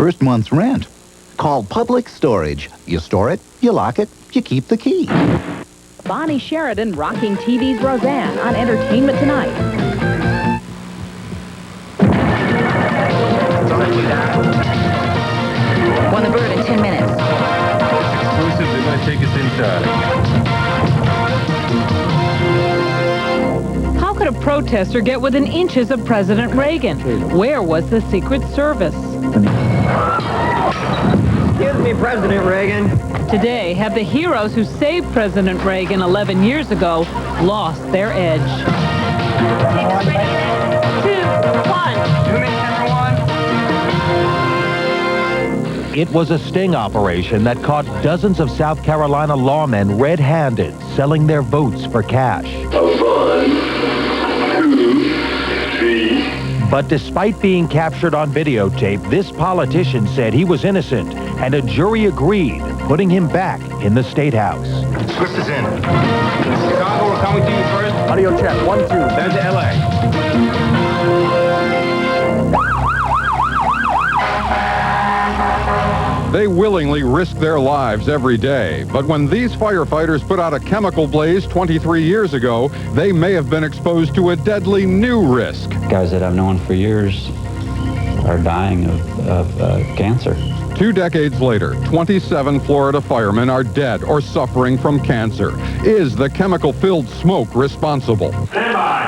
first month's rent. Call Public Storage. You store it, you lock it, you keep the key. Bonnie Sheridan rocking TV's Roseanne on Entertainment Tonight. Won the bird in 10 minutes. Exclusive, they're going to take us inside. How could a protester get within inches of President Reagan? Where was the Secret Service? Excuse me, President Reagan. Today, have the heroes who saved President Reagan 11 years ago lost their edge? 2, 1. It was a sting operation that caught dozens of South Carolina lawmen red-handed selling their votes for cash. But despite being captured on videotape, this politician said he was innocent, and a jury agreed, putting him back in the State House. Swift is in. Chicago, we're coming to you first. Audio check, 1, 2. Then to L.A. They willingly risk their lives every day, but when these firefighters put out a chemical blaze 23 years ago, they may have been exposed to a deadly new risk. Guys that I've known for years are dying of cancer. 2 decades later, 27 Florida firemen are dead or suffering from cancer. Is the chemical-filled smoke responsible? Stand by.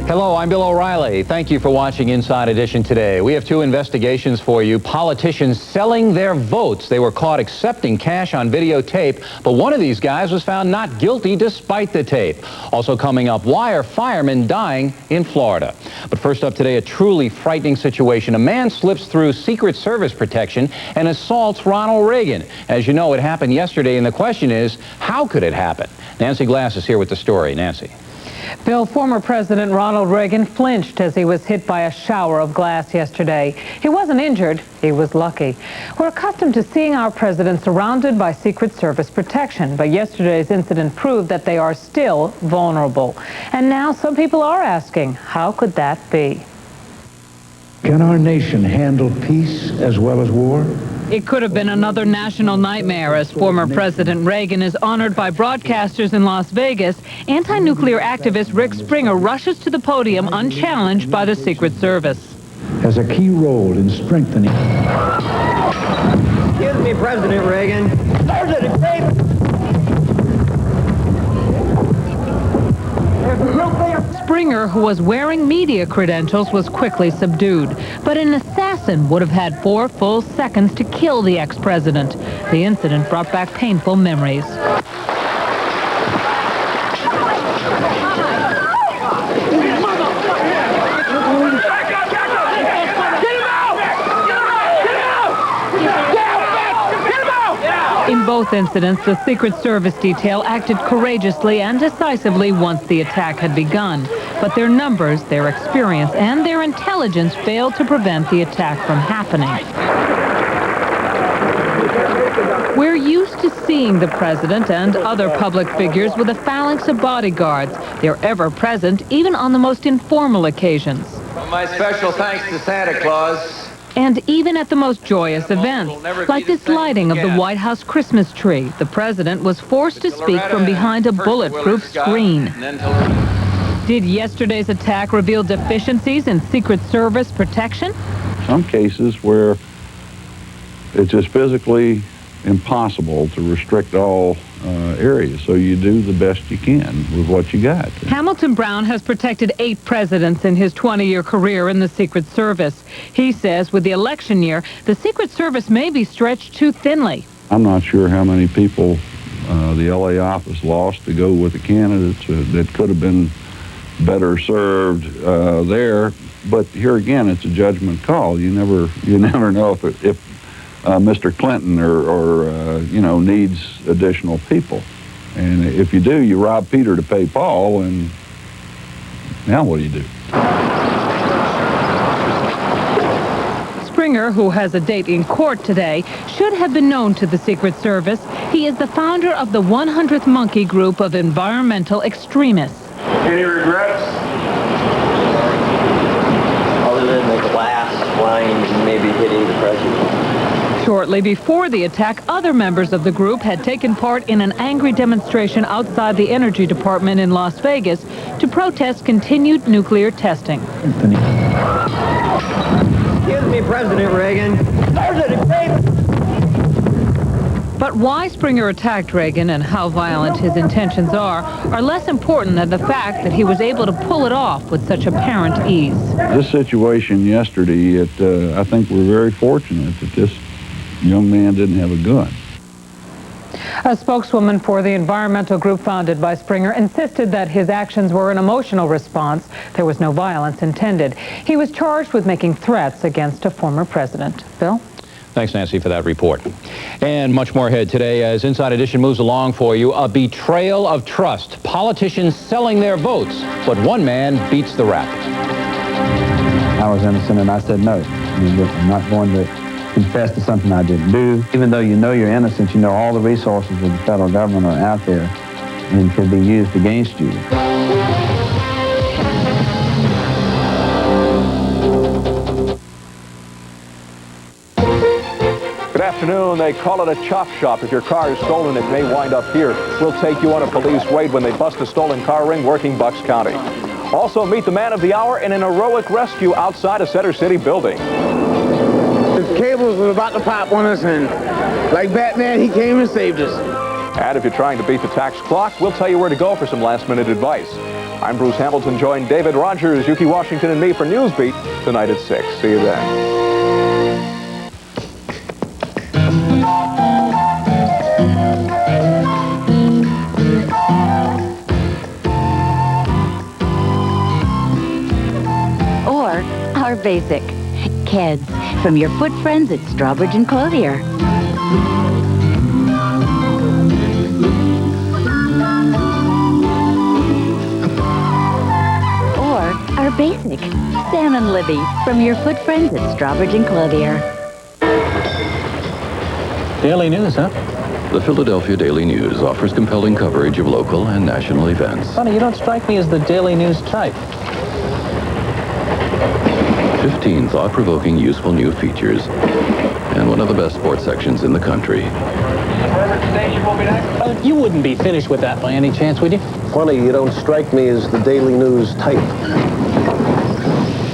Hello, I'm Bill O'Reilly. Thank you for watching Inside Edition today. We have 2 investigations for you. Politicians selling their votes. They were caught accepting cash on videotape, but one of these guys was found not guilty despite the tape. Also coming up, why are firemen dying in Florida? But first up today, a truly frightening situation. A man slips through Secret Service protection and assaults Ronald Reagan. As you know, it happened yesterday, and the question is, how could it happen? Nancy Glass is here with the story. Nancy. Bill, former President Ronald Reagan flinched as he was hit by a shower of glass yesterday. He wasn't injured. He was lucky. We're accustomed to seeing our president surrounded by Secret Service protection, but yesterday's incident proved that they are still vulnerable. And now some people are asking, how could that be? Can our nation handle peace as well as war? It could have been another national nightmare as former President Reagan is honored by broadcasters in Las Vegas. Anti-nuclear activist Rick Springer rushes to the podium unchallenged by the Secret Service. Has a key role in strengthening. Excuse me, President Reagan. President Reagan. Springer, who was wearing media credentials, was quickly subdued. But an assassin would have had 4 full seconds to kill the ex-president. The incident brought back painful memories. In both incidents, the Secret Service detail acted courageously and decisively once the attack had begun. But their numbers, their experience, and their intelligence failed to prevent the attack from happening. We're used to seeing the president and other public figures with a phalanx of bodyguards. They're ever present, even on the most informal occasions. Well, my special thanks to Santa Claus. And even at the most joyous events, like this lighting of the White House Christmas tree, the president was forced to speak from behind a bulletproof screen. Did yesterday's attack reveal deficiencies in Secret Service protection? Some cases where it's just physically impossible to restrict all areas, so you do the best you can with what you got. Hamilton Brown has protected 8 presidents in his 20-year career in the Secret Service. He says with the election year, the Secret Service may be stretched too thinly. I'm not sure how many people the LA office lost to go with the candidates that could have been better served there, but here again, it's a judgment call. You never know if Mr. Clinton or needs additional people. And if you do, you rob Peter to pay Paul, and now what do you do? Springer, who has a date in court today, should have been known to the Secret Service. He is the founder of the 100th Monkey group of environmental extremists. Any regrets? Other than the glass flying and maybe hitting the president. Shortly before the attack, other members of the group had taken part in an angry demonstration outside the Energy Department in Las Vegas to protest continued nuclear testing. Excuse me, President Reagan. There's a great... But why Springer attacked Reagan and how violent his intentions are less important than the fact that he was able to pull it off with such apparent ease. This situation yesterday, I think we're very fortunate that this young man didn't have a gun. A spokeswoman for the environmental group founded by Springer insisted that his actions were an emotional response. There was no violence intended. He was charged with making threats against a former president. Bill? Thanks, Nancy, for that report. And much more ahead today as Inside Edition moves along for you. A betrayal of trust. Politicians selling their votes, but one man beats the rap. I was innocent, and I said no. I'm not going to confess to something I didn't do. Even though you know you're innocent, you know all the resources of the federal government are out there and can be used against you. Good afternoon. They call it a chop shop. If your car is stolen, it may wind up here. We'll take you on a police raid when they bust a stolen car ring working Bucks County. Also, meet the man of the hour in an heroic rescue outside a Center City building. The cables were about to pop on us, and like Batman, he came and saved us. And if you're trying to beat the tax clock, we'll tell you where to go for some last-minute advice. I'm Bruce Hamilton. Join David Rogers, Yuki Washington, and me for Newsbeat tonight at 6. See you then. Or our basic. Kids, from your foot friends at Strawbridge and Clothier. Or our basic. Sam and Libby, from your foot friends at Strawbridge and Clothier. Daily news, huh? The Philadelphia Daily News offers compelling coverage of local and national events. Funny, you don't strike me as the Daily News type. 15 thought-provoking, useful new features, and one of the best sports sections in the country. You wouldn't be finished with that by any chance, would you? Funny, you don't strike me as the Daily News type.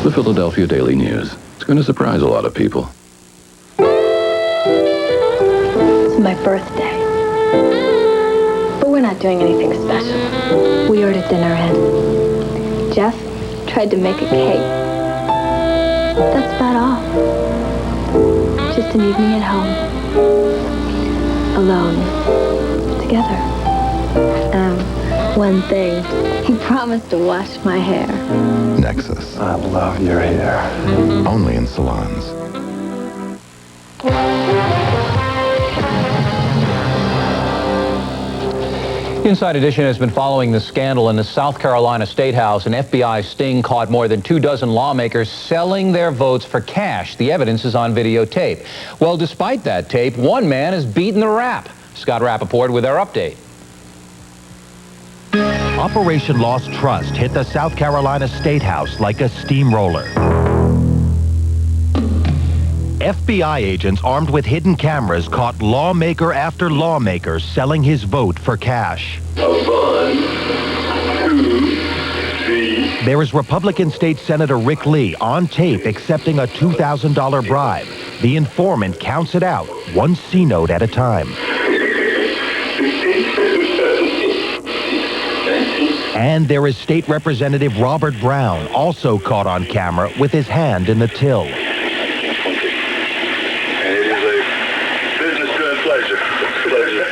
The Philadelphia Daily News. It's going to surprise a lot of people. It's my birthday. But we're not doing anything special. We ordered dinner in. Jeff tried to make a cake. That's about all. Just an evening at home. Alone. Together. One thing. He promised to wash my hair. Nexus. I love your hair. Only in salons. Inside Edition has been following the scandal in the South Carolina State House. An FBI sting caught more than 24 lawmakers selling their votes for cash. The evidence is on videotape. Well, despite that tape, one man has beaten the rap. Scott Rappaport with our update. Operation Lost Trust hit the South Carolina State House like a steamroller. FBI agents armed with hidden cameras caught lawmaker after lawmaker selling his vote for cash. There is Republican State Senator Rick Lee on tape accepting a $2,000 bribe. The informant counts it out, one C-note at a time. And there is State Representative Robert Brown, also caught on camera with his hand in the till.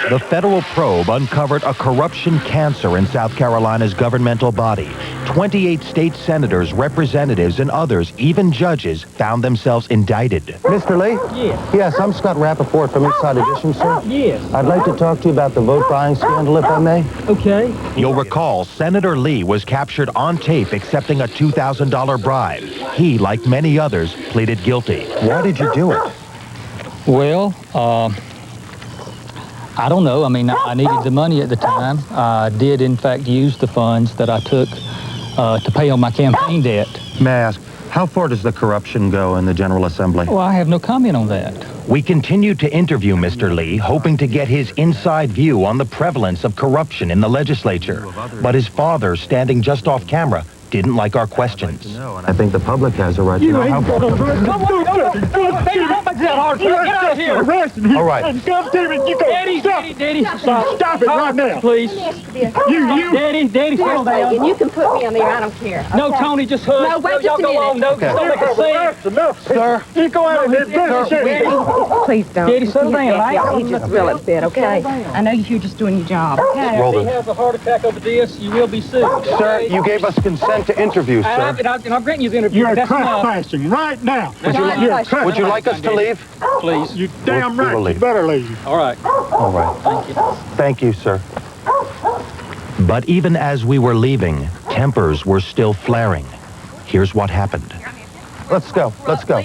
The federal probe uncovered a corruption cancer in South Carolina's governmental body. 28 state senators, representatives, and others, even judges, found themselves indicted. Mr. Lee? Yes. Yes, I'm Scott Rappaport from Inside Edition, sir. Yes. I'd like to talk to you about the vote buying scandal, if I may. Okay. You'll recall Senator Lee was captured on tape accepting a $2,000 bribe. He, like many others, pleaded guilty. Why did you do it? Well, I don't know. I mean, I needed the money at the time. I did, in fact, use the funds that I took to pay on my campaign debt. May I ask, how far does the corruption go in the General Assembly? Well, I have no comment on that. We continued to interview Mr. Lee, hoping to get his inside view on the prevalence of corruption in the legislature. But his father, standing just off camera, didn't like our questions. I think the public has a right to know how... Come on, get out of here. All right. Daddy, stop it right now, please. Daddy, settle down. You can put me on there. I don't care. No, Tony, just hush. No, wait just a minute. No, don't make a scene. Enough, sir. You go out of here. Please don't. Daddy, settle down, right? He's just real upset, okay? I know you're just doing your job, okay? If he has a heart attack over this, you will be sued. Sir, you gave us consent to interview, sir. And I'm granting you the interview. You're That's enough. trespassing right now. Would you like us to leave? Please. You damn right. You better leave. All right. All right. Thank you. Thank you, sir. But even as we were leaving, tempers were still flaring. Here's what happened. Let's go. Let's go.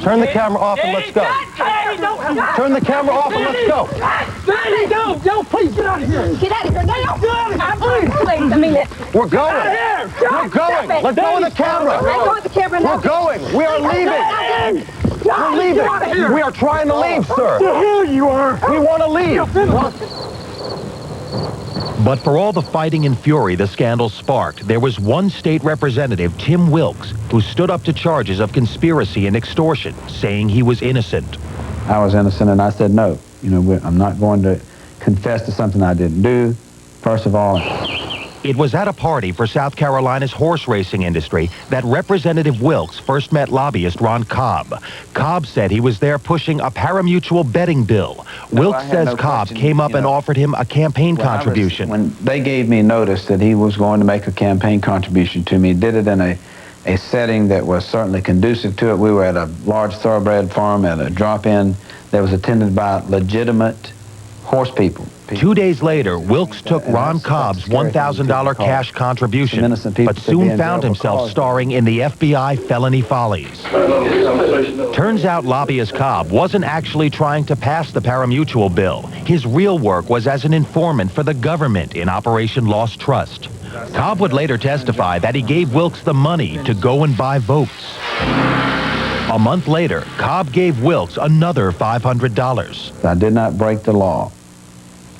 Turn the camera off and let's go. Turn the camera off and let's go. Daddy, don't, please get out of here. Get out of here. No, please, I mean it. We're going. We're going. Let's go with the camera. I go with the camera now. We're going. We are leaving. We're leaving. We are trying to leave, sir. The hell you are. We want to leave. But for all the fighting and fury the scandal sparked, there was one state representative, Tim Wilkes, who stood up to charges of conspiracy and extortion, saying he was innocent. I was innocent, and I said no. You know, I'm not going to confess to something I didn't do. First of all, it was at a party for South Carolina's horse racing industry that Representative Wilkes first met lobbyist Ron Cobb. Cobb said he was there pushing a parimutuel betting bill. Wilkes says Cobb came up and offered him a campaign contribution. When they gave me notice that he was going to make a campaign contribution to me, did it in a setting that was certainly conducive to it. We were at a large thoroughbred farm at a drop-in that was attended by legitimate horse people. 2 days later, Wilkes took Ron Cobb's $1,000 cash contribution, but soon found himself starring in the FBI Felony Follies. Turns out lobbyist Cobb wasn't actually trying to pass the parimutuel bill. His real work was as an informant for the government in Operation Lost Trust. Cobb would later testify that he gave Wilkes the money to go and buy votes. A month later, Cobb gave Wilkes another $500. I did not break the law.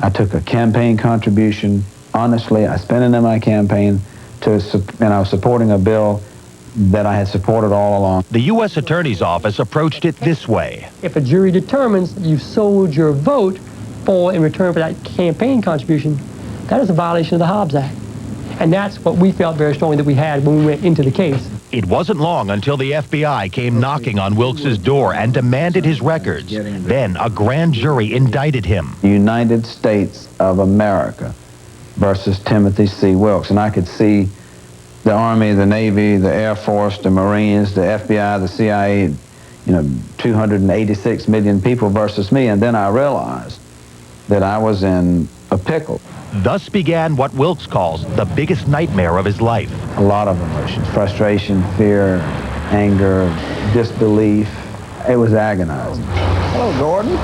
I took a campaign contribution. Honestly, I spent it in my campaign, and I was supporting a bill that I had supported all along. The U.S. Attorney's Office approached it this way. If a jury determines you sold your vote in return for that campaign contribution, that is a violation of the Hobbs Act. And that's what we felt very strongly that we had when we went into the case. It wasn't long until the FBI came knocking on Wilkes' door and demanded his records. Then a grand jury indicted him. United States of America versus Timothy C. Wilkes. And I could see the Army, the Navy, the Air Force, the Marines, the FBI, the CIA, 286 million people versus me. And then I realized that I was in a pickle. Thus began what Wilkes calls the biggest nightmare of his life. A lot of emotions, frustration, fear, anger, disbelief. It was agonizing. Hello, Gordon.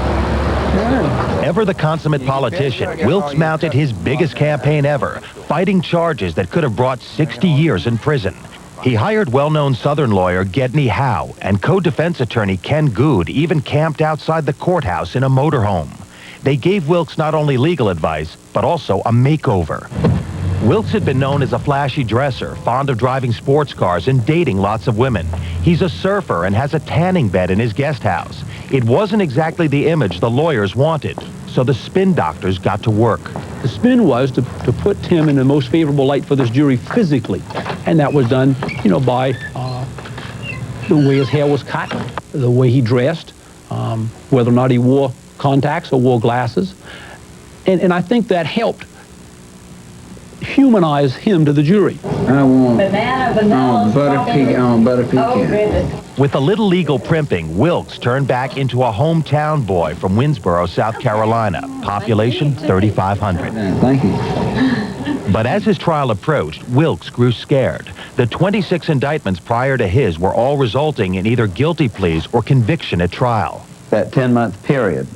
Ever the consummate politician, Wilkes mounted his biggest campaign ever, fighting charges that could have brought 60 years in prison. He hired well-known Southern lawyer Gedney Howe, and co-defense attorney Ken Good even camped outside the courthouse in a motorhome. They gave Wilkes not only legal advice, but also a makeover. Wilkes had been known as a flashy dresser, fond of driving sports cars and dating lots of women. He's a surfer and has a tanning bed in his guest house. It wasn't exactly the image the lawyers wanted, so the spin doctors got to work. The spin was to put Tim in the most favorable light for this jury physically, and that was done, by the way his hair was cut, the way he dressed, whether or not he wore contacts or wore glasses. And I think that helped humanize him to the jury. I want butter pecan. With a little legal primping, Wilkes turned back into a hometown boy from Winsboro, South Carolina. Population 3,500. Thank you. But as his trial approached, Wilkes grew scared. The 26 indictments prior to his were all resulting in either guilty pleas or conviction at trial. That 10-month period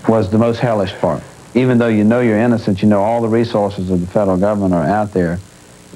was the most hellish part. Even though you know you're innocent, you know all the resources of the federal government are out there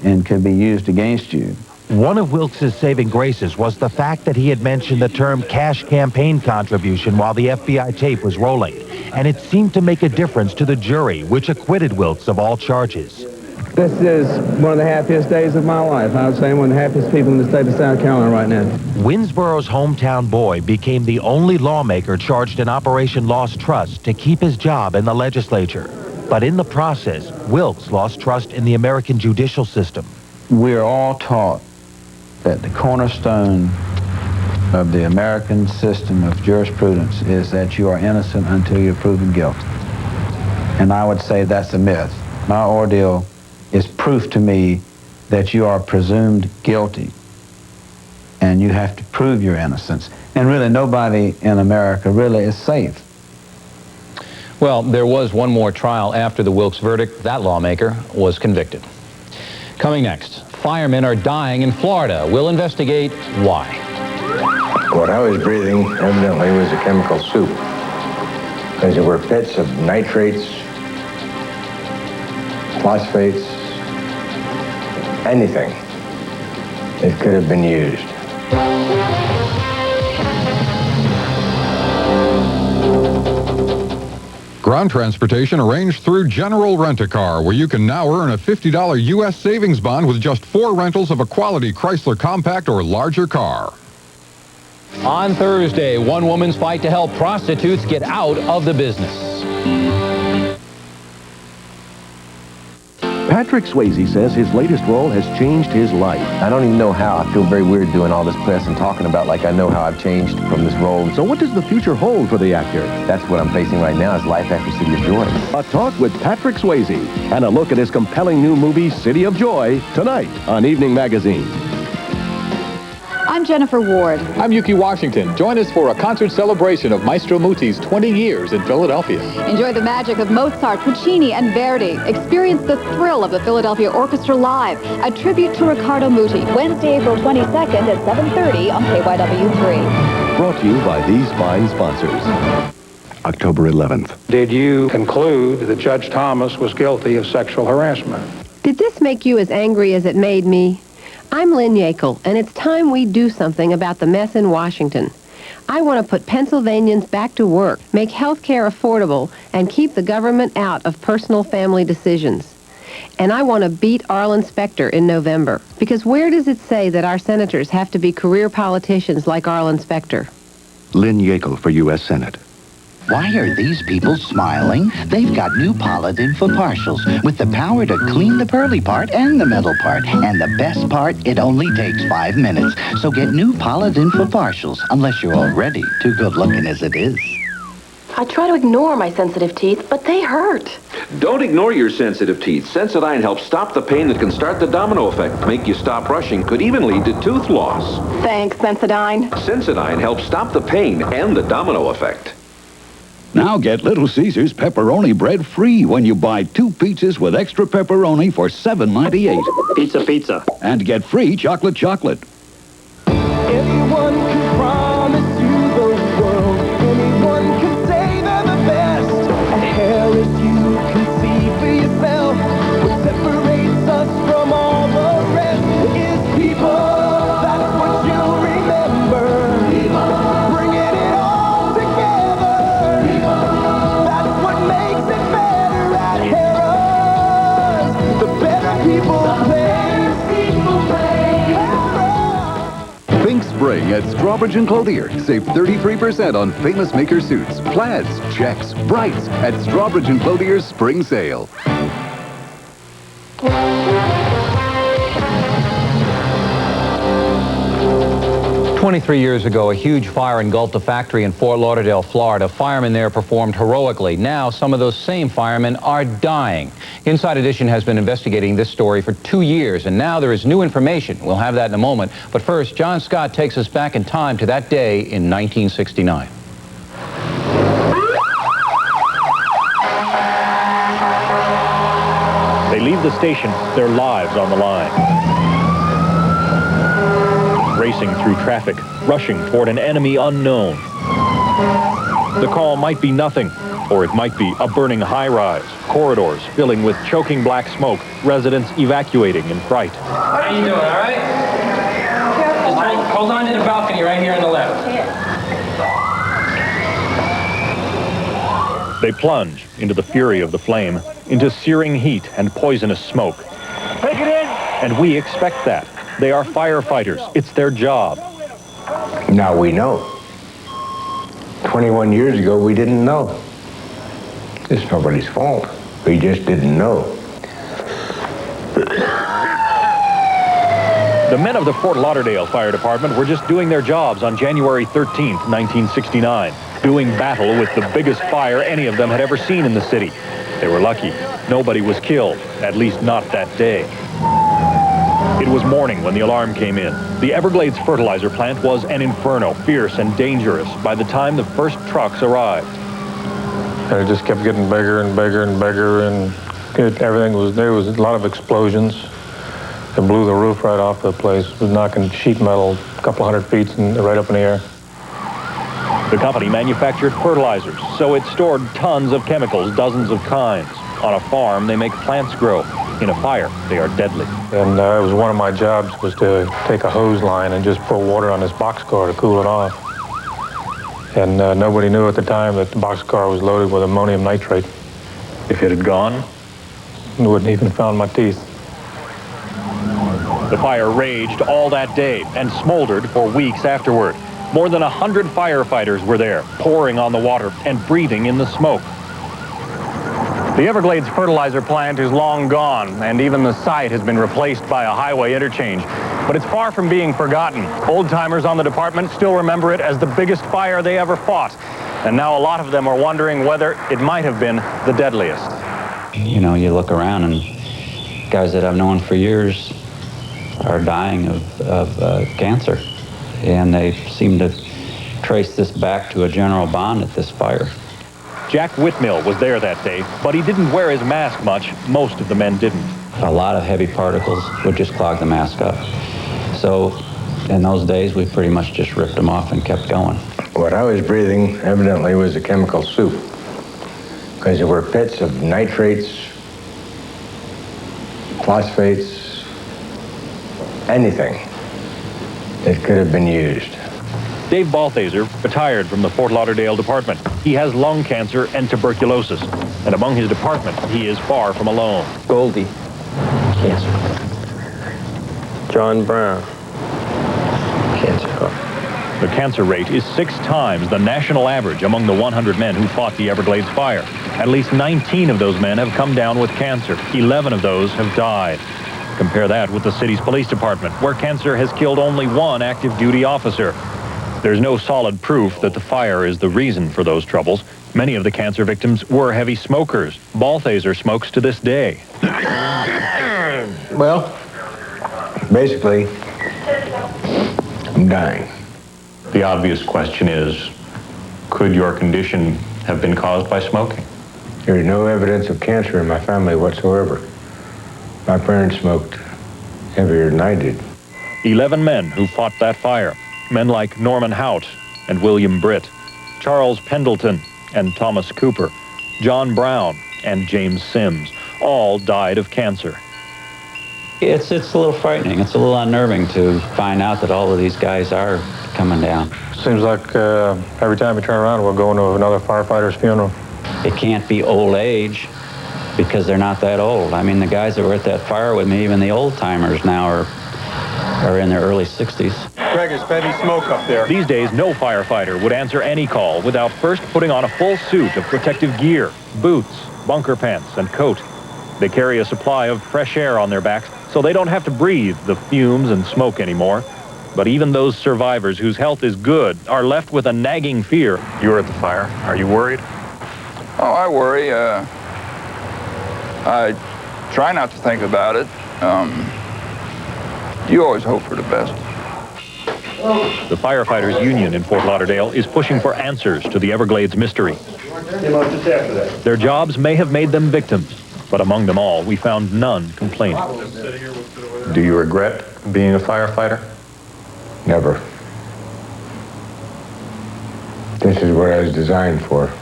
and could be used against you. One of Wilkes' saving graces was the fact that he had mentioned the term cash campaign contribution while the FBI tape was rolling, and it seemed to make a difference to the jury, which acquitted Wilkes of all charges. This is one of the happiest days of my life. I would say I'm one of the happiest people in the state of South Carolina right now. Winsboro's hometown boy became the only lawmaker charged in Operation Lost Trust to keep his job in the legislature. But in the process, Wilkes lost trust in the American judicial system. We're all taught that the cornerstone of the American system of jurisprudence is that you are innocent until you're proven guilty. And I would say that's a myth. My ordeal is proof to me that you are presumed guilty, and you have to prove your innocence. And really, nobody in America really is safe. Well, there was one more trial after the Wilkes verdict. That lawmaker was convicted. Coming next, firemen are dying in Florida. We'll investigate why. What I was breathing evidently was a chemical soup, because there were bits of nitrates, phosphates, anything that could have been used. Ground transportation arranged through General Rent-A-Car, where you can now earn a $50 U.S. savings bond with just 4 rentals of a quality Chrysler compact or larger car. On Thursday, one woman's fight to help prostitutes get out of the business. Patrick Swayze says his latest role has changed his life. I don't even know how. I feel very weird doing all this press and talking about like I know how I've changed from this role. So what does the future hold for the actor? That's what I'm facing right now, is life after City of Joy. A talk with Patrick Swayze and a look at his compelling new movie, City of Joy, tonight on Evening Magazine. I'm Jennifer Ward. I'm Yuki Washington. Join us for a concert celebration of Maestro Mutti's 20 years in Philadelphia. Enjoy the magic of Mozart, Puccini, and Verdi. Experience the thrill of the Philadelphia Orchestra Live, a tribute to Riccardo Muti. Wednesday, April 22nd at 7:30 on KYW3. Brought to you by these fine sponsors. October 11th. Did you conclude that Judge Thomas was guilty of sexual harassment? Did this make you as angry as it made me? I'm Lynn Yackel, and it's time we do something about the mess in Washington. I want to put Pennsylvanians back to work, make health care affordable, and keep the government out of personal family decisions. And I want to beat Arlen Specter in November, because where does it say that our senators have to be career politicians like Arlen Specter? Lynn Yackel for U.S. Senate. Why are these people smiling? They've got new Paladin for partials with the power to clean the pearly part and the metal part. And the best part, it only takes 5 minutes. So get new Paladin for partials, unless you're already too good looking as it is. I try to ignore my sensitive teeth, but they hurt. Don't ignore your sensitive teeth. Sensodyne helps stop the pain that can start the domino effect, make you stop brushing, could even lead to tooth loss. Thanks, Sensodyne. Sensodyne helps stop the pain and the domino effect. Now get Little Caesars pepperoni bread free when you buy 2 pizzas with extra pepperoni for $7.98. Pizza, pizza. And get free chocolate chocolate. Anyone can promise you the world. Anyone can say they're the best. At Harris you can see for yourself. What separates us from all the rest is people. That's what you'll remember. People. Bringing it all together. People. That's what makes it better at Harris. The better people play. Think spring at Strawbridge & Clothier. Save 33% on famous maker suits, plaids, checks, brights at Strawbridge & Clothier's spring sale. 23 years ago, a huge fire engulfed a factory in Fort Lauderdale, Florida. Firemen there performed heroically. Now, some of those same firemen are dying. Inside Edition has been investigating this story for 2 years, and now there is new information. We'll have that in a moment. But first, John Scott takes us back in time to that day in 1969. They leave the station, their lives on the line. Racing through traffic, rushing toward an enemy unknown. The call might be nothing, Or it might be a burning high-rise, corridors filling with choking black smoke, residents evacuating in fright. How you doing, all right? Just hold on to the balcony right here on the left. They plunge into the fury of the flame, into searing heat and poisonous smoke. Take it in! And we expect that. They are firefighters. It's their job. Now we know. 21 years ago, we didn't know. It's nobody's fault. We just didn't know. The men of the Fort Lauderdale Fire Department were just doing their jobs on January 13th, 1969, doing battle with the biggest fire any of them had ever seen in the city. They were lucky. Nobody was killed, at least not that day. It was morning when the alarm came in. The Everglades fertilizer plant was an inferno, fierce and dangerous by the time the first trucks arrived. And it just kept getting bigger and bigger and bigger, and everything was, there was a lot of explosions. It blew the roof right off the place. It was knocking sheet metal a couple hundred feet and right up in the air. The company manufactured fertilizers, so it stored tons of chemicals, dozens of kinds. On a farm, they make plants grow. In a fire, they are deadly. And it was one of my jobs was to take a hose line and just pour water on this boxcar to cool it off. And nobody knew at the time that the boxcar was loaded with ammonium nitrate. If it had gone? I wouldn't even found my teeth. The fire raged all that day and smoldered for weeks afterward. More than 100 firefighters were there, pouring on the water and breathing in the smoke. The Everglades fertilizer plant is long gone, and even the site has been replaced by a highway interchange. But it's far from being forgotten. Old-timers on the department still remember it as the biggest fire they ever fought. And now a lot of them are wondering whether it might have been the deadliest. You know, you look around and guys that I've known for years are dying of cancer. And they seem to trace this back to a general bond at this fire. Jack Whitmill was there that day, but he didn't wear his mask much. Most of the men didn't. A lot of heavy particles would just clog the mask up. So in those days, we pretty much just ripped them off and kept going. What I was breathing evidently was a chemical soup, because there were pits of nitrates, phosphates, anything that could have been used. Dave Balthaser retired from the Fort Lauderdale department. He has lung cancer and tuberculosis. And among his department, he is far from alone. Goldie, cancer. John Brown, cancer. The cancer rate is 6 times the national average among the 100 men who fought the Everglades fire. At least 19 of those men have come down with cancer. 11 of those have died. Compare that with the city's police department, where cancer has killed only 1 active duty officer. There's no solid proof that the fire is the reason for those troubles. Many of the cancer victims were heavy smokers. Balthaser smokes to this day. Well, basically, I'm dying. The obvious question is, could your condition have been caused by smoking? There's no evidence of cancer in my family whatsoever. My parents smoked heavier than I did. 11 men who fought that fire. Men like Norman Hout and William Britt, Charles Pendleton and Thomas Cooper, John Brown and James Sims, all died of cancer. It's a little frightening. It's a little unnerving to find out that all of these guys are coming down. Seems like every time we turn around, we're going to another firefighter's funeral. It can't be old age because they're not that old. I mean, the guys that were at that fire with me, even the old timers now are in their early 60s. Greg, there's heavy smoke up there. These days, no firefighter would answer any call without first putting on a full suit of protective gear, boots, bunker pants, and coat. They carry a supply of fresh air on their backs, so they don't have to breathe the fumes and smoke anymore. But even those survivors whose health is good are left with a nagging fear. You were at the fire. Are you worried? Oh, I worry. I try not to think about it. You always hope for the best. The Firefighters Union in Fort Lauderdale is pushing for answers to the Everglades mystery. Their jobs may have made them victims, but among them all, we found none complaining. Do you regret being a firefighter? Never. This is what I was designed for.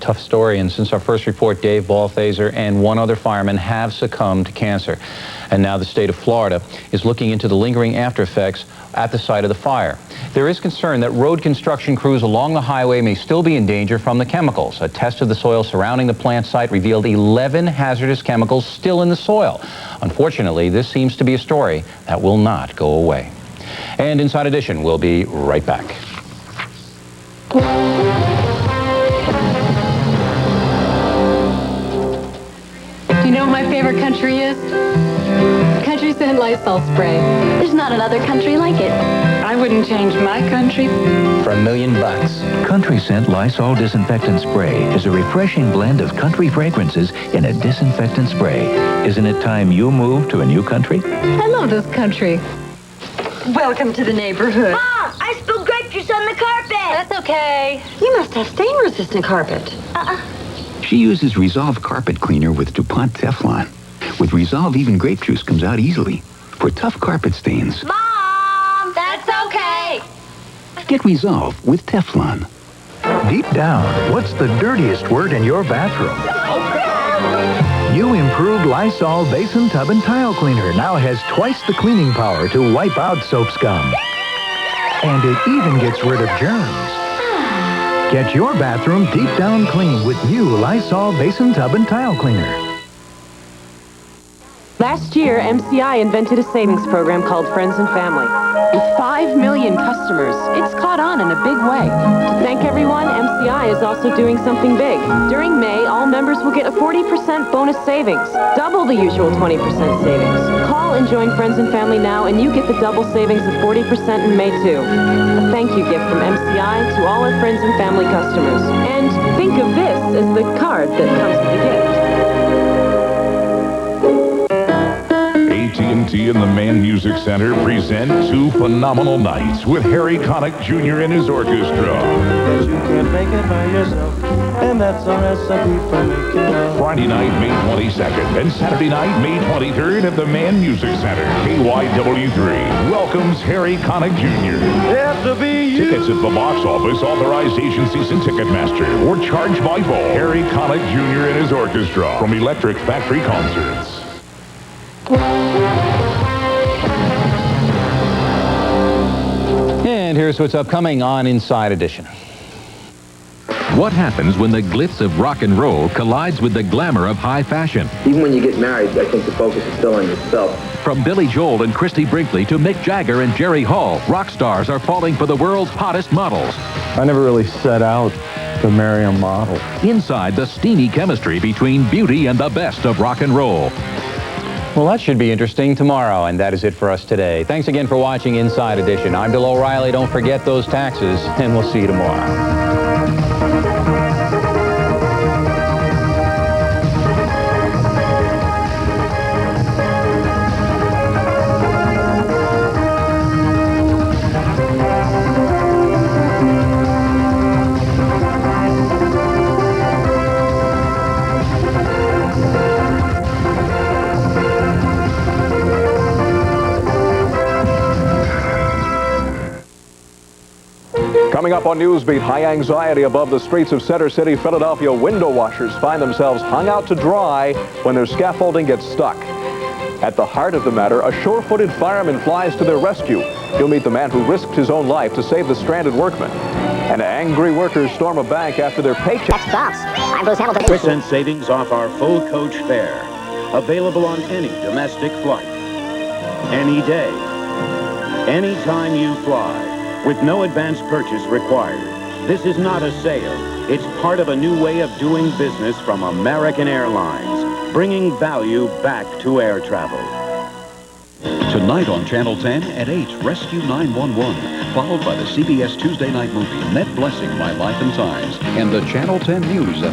tough story, and since our first report, Dave Balthaser and one other fireman have succumbed to cancer. And now the state of Florida is looking into the lingering after effects at the site of the fire. There is concern that road construction crews along the highway may still be in danger from the chemicals. A test of the soil surrounding the plant site revealed 11 hazardous chemicals still in the soil. Unfortunately, this seems to be a story that will not go away. And Inside Edition will be right back. Do you know what my favorite country is? Country Scent Lysol Spray. There's not another country like it. I wouldn't change my country for $1 million. Country Scent Lysol Disinfectant Spray is a refreshing blend of country fragrances in a disinfectant spray. Isn't it time you moved to a new country? I love this country. Welcome to the neighborhood. Mom, I spilled grape juice on the carpet. That's okay. You must have stain-resistant carpet. She uses Resolve Carpet Cleaner with DuPont Teflon. With Resolve, even grape juice comes out easily. For tough carpet stains, Mom, that's okay. get Resolve with Teflon. Deep down, what's the dirtiest word in your bathroom? New improved Lysol Basin Tub and Tile Cleaner now has twice the cleaning power to wipe out soap scum. And it even gets rid of germs. Get your bathroom deep down clean with new Lysol Basin Tub and Tile Cleaner. Last year, MCI invented a savings program called Friends and Family. With 5 million customers, it's caught on in a big way. To thank everyone, MCI is also doing something big. During May, all members will get a 40% bonus savings, double the usual 20% savings. Call and join Friends and Family now, and you get the double savings of 40% in May, too. A thank you gift from MCI to all our Friends and Family customers. And think of this as the card that comes with the gift. AT&T and the Mann Music Center present two phenomenal nights with Harry Connick Jr. and his orchestra. You can't make it by yourself, and that's a recipe for making love. Friday night, May 22nd, and Saturday night, May 23rd at the Mann Music Center. KYW3 welcomes Harry Connick Jr. Tickets at the box office, authorized agencies, and Ticketmaster, or charged by phone. Harry Connick Jr. and his orchestra from Electric Factory Concerts. And here's what's upcoming on Inside Edition. What happens when the glitz of rock and roll collides with the glamour of high fashion? Even when you get married, I think the focus is still on yourself. From Billy Joel and Christy Brinkley to Mick Jagger and Jerry Hall, rock stars are falling for the world's hottest models. I never really set out to marry a model. Inside the steamy chemistry between beauty and the best of rock and roll. Well, that should be interesting tomorrow, and that is it for us today. Thanks again for watching Inside Edition. I'm Bill O'Reilly. Don't forget those taxes, and we'll see you tomorrow. Coming up on Newsbeat, high anxiety above the streets of Center City, Philadelphia. Window washers find themselves hung out to dry when their scaffolding gets stuck. At the heart of the matter, a sure-footed fireman flies to their rescue. You'll meet the man who risked his own life to save the stranded workmen. And angry workers storm a bank after their paycheck. That's Bob's. I'm Bruce Hamilton. Percent savings off our full coach fare. Available on any domestic flight. Any day. Anytime you fly. With no advance purchase required. This is not a sale. It's part of a new way of doing business from American Airlines, bringing value back to air travel. Tonight on Channel 10 at 8, Rescue 911, followed by the CBS Tuesday night movie, Met Blessing, My Life and Times, and the Channel 10 News at